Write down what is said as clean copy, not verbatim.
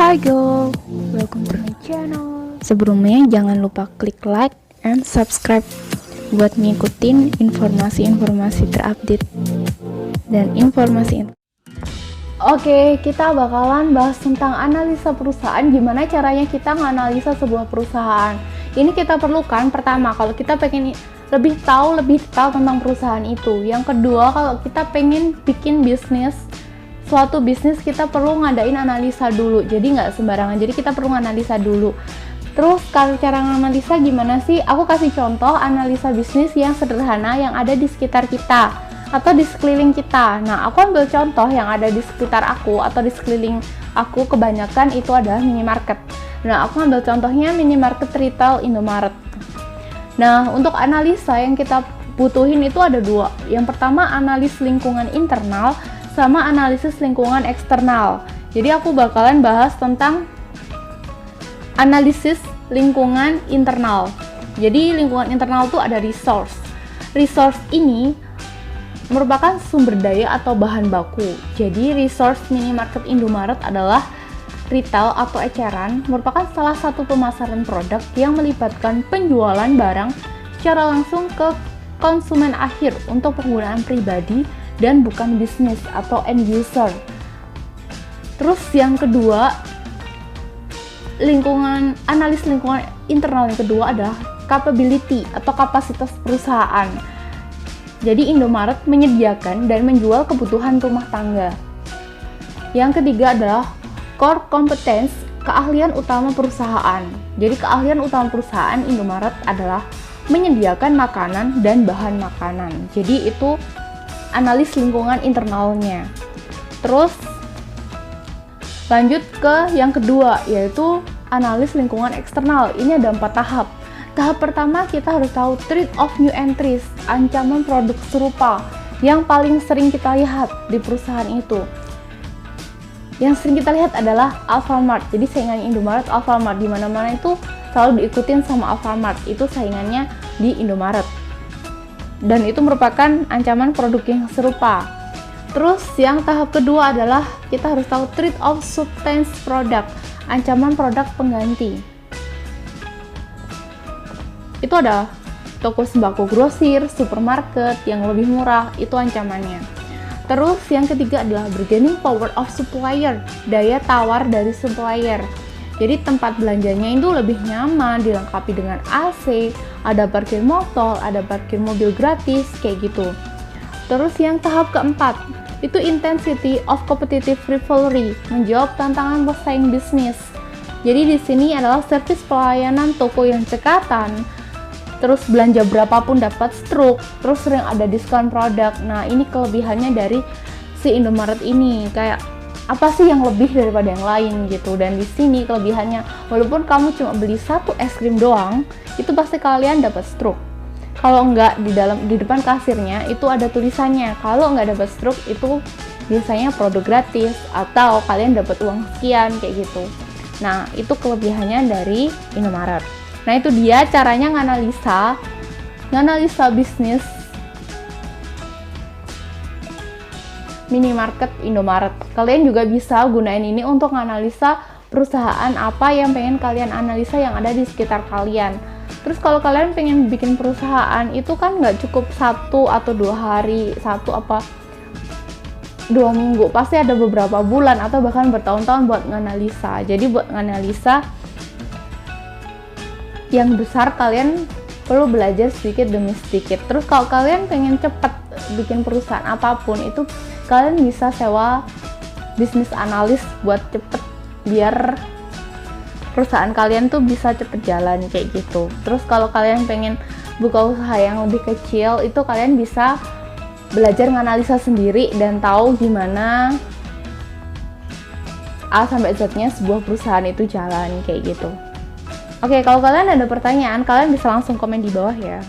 Hi girl, welcome to my channel. Sebelumnya jangan lupa klik like and subscribe buat ngikutin informasi-informasi terupdate dan informasi. Oke, kita bakalan bahas tentang analisa perusahaan, gimana caranya kita menganalisa sebuah perusahaan. Ini kita perlukan pertama kalau kita pengen lebih detail tentang perusahaan itu. Yang kedua, kalau kita pengen bikin suatu bisnis, kita perlu ngadain analisa dulu. Jadi nggak sembarangan, jadi kita perlu analisa dulu. Terus kalau cara menganalisa gimana sih? Aku kasih contoh analisa bisnis yang sederhana yang ada di sekitar kita atau di sekeliling kita. Nah, aku ambil contoh yang ada di sekitar aku atau di sekeliling aku, kebanyakan itu adalah minimarket. Nah, aku ambil contohnya minimarket retail Indomaret. Nah, untuk analisa yang kita butuhin itu ada dua. Yang pertama, analis lingkungan internal sama analisis lingkungan eksternal. Jadi aku bakalan bahas tentang analisis lingkungan internal. Jadi lingkungan internal tuh ada resource. Resource ini merupakan sumber daya atau bahan baku. Jadi resource minimarket Indomaret adalah retail atau eceran, merupakan salah satu pemasaran produk yang melibatkan penjualan barang secara langsung ke konsumen akhir untuk penggunaan pribadi dan bukan bisnis atau end user. Terus yang kedua, analis lingkungan internal yang kedua adalah capability atau kapasitas perusahaan. Jadi Indomaret menyediakan dan menjual kebutuhan rumah tangga. Yang ketiga adalah core competence, keahlian utama perusahaan. Jadi keahlian utama perusahaan Indomaret adalah menyediakan makanan dan bahan makanan. Jadi itu analis lingkungan internalnya. Terus lanjut ke yang kedua, yaitu analis lingkungan eksternal. Ini ada 4 tahap. Tahap pertama, kita harus tahu threat of new entries, ancaman produk serupa yang paling sering kita lihat di perusahaan itu. Yang sering kita lihat adalah Alfamart. Jadi saingan Indomaret Alfamart, di mana-mana itu selalu diikutin sama Alfamart. Itu saingannya di Indomaret. Dan itu merupakan ancaman produk yang serupa. Terus yang tahap kedua adalah kita harus tahu threat of substance product, ancaman produk pengganti. Itu ada toko sembako grosir, supermarket yang lebih murah, itu ancamannya. Terus yang ketiga adalah bargaining power of supplier, daya tawar dari supplier. Jadi tempat belanjanya itu lebih nyaman, dilengkapi dengan AC, ada parkir motor, ada parkir mobil gratis, kayak gitu. Terus yang tahap keempat, itu intensity of competitive rivalry, menjawab tantangan pesaing bisnis. Jadi di sini adalah servis pelayanan toko yang cekatan, terus belanja berapapun dapat stroke, terus sering ada diskon produk. Nah, ini kelebihannya dari si Indomaret ini, kayak apa sih yang lebih daripada yang lain gitu. Dan di sini kelebihannya, walaupun kamu cuma beli satu es krim doang, itu pasti kalian dapat stroke. Kalau enggak, di depan kasirnya itu ada tulisannya, kalau enggak dapat stroke itu biasanya produk gratis atau kalian dapat uang sekian, kayak gitu. Nah, itu kelebihannya dari Indomaret. Nah, itu dia caranya nganalisa bisnis minimarket Indomaret. Kalian juga bisa gunain ini untuk menganalisa perusahaan apa yang pengen kalian analisa yang ada di sekitar kalian. Terus kalau kalian pengen bikin perusahaan, itu kan nggak cukup 1 atau 2 hari, 2 minggu, pasti ada beberapa bulan atau bahkan bertahun-tahun buat menganalisa. Jadi buat menganalisa yang besar, kalian perlu belajar sedikit demi sedikit. Terus kalau kalian pengen cepet bikin perusahaan apapun, itu kalian bisa sewa bisnis analis buat cepet, biar perusahaan kalian tuh bisa cepet jalan, kayak gitu. Terus kalau kalian pengen buka usaha yang lebih kecil, itu kalian bisa belajar menganalisa sendiri dan tahu gimana A sampai Z-nya sebuah perusahaan itu jalan, kayak gitu. Oke, kalau kalian ada pertanyaan, kalian bisa langsung komen di bawah ya.